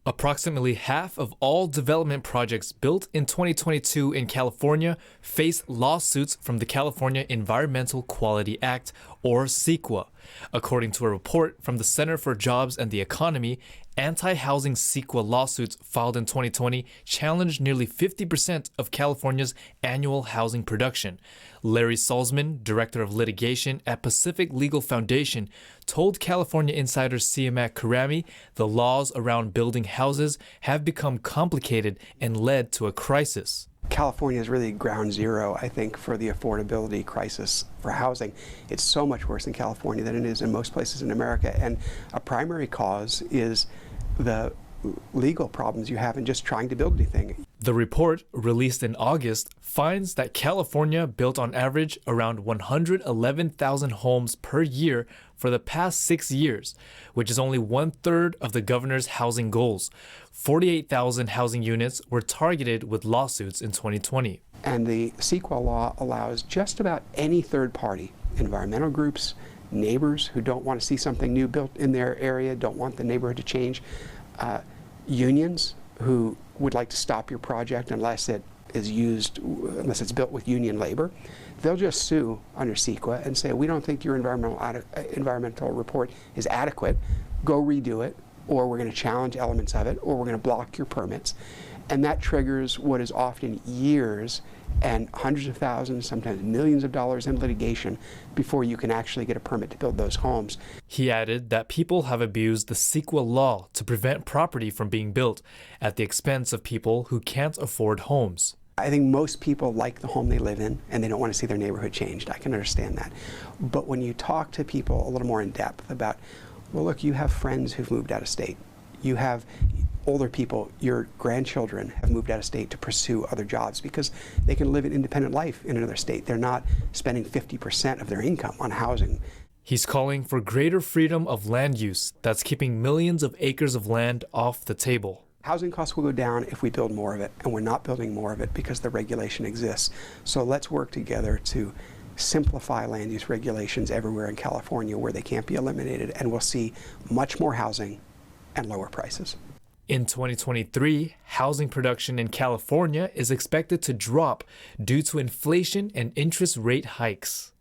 Approximately half of all development projects built in 2022 in California face lawsuits from the California Environmental Quality Act, or CEQA. According to a report from the Center for Jobs and the Economy, anti-housing CEQA lawsuits filed in 2020 challenged nearly 50% of California's annual housing production. Larry Salzman, director of litigation at Pacific Legal Foundation, told California insider Siamak Karami the laws around building houses have become complicated and led to a crisis. California is really ground zero, I think, for the affordability crisis for housing. It's so much worse in California than it is in most places in America. And a primary cause is the legal problems you have in just trying to build anything. The report, released in August, finds that California built on average around 111,000 homes per year for the past 6 years, which is only 1/3 of the governor's housing goals. 48,000 housing units were targeted with lawsuits in 2020. And the CEQA law allows just about any third party, environmental groups, neighbors who don't want to see something new built in their area, don't want the neighborhood to change, unions who would like to stop your project unless it's built with union labor. They'll just sue under CEQA and say, we don't think your environmental report is adequate, go redo it, or we're going to challenge elements of it, or we're going to block your permits. And that triggers what is often years and hundreds of thousands, sometimes millions of dollars in litigation before you can actually get a permit to build those homes. He added that people have abused the CEQA law to prevent property from being built at the expense of people who can't afford homes. I think most people like the home they live in and they don't want to see their neighborhood changed. I can understand that. But when you talk to people a little more in depth about, well, look, you have friends who've moved out of state. You have older people, your grandchildren have moved out of state to pursue other jobs because they can live an independent life in another state. They're not spending 50% of their income on housing. He's calling for greater freedom of land use that's keeping millions of acres of land off the table. Housing costs will go down if we build more of it, and we're not building more of it because the regulation exists. So let's work together to simplify land use regulations everywhere in California where they can't be eliminated, and we'll see much more housing and lower prices. In 2023, housing production in California is expected to drop due to inflation and interest rate hikes.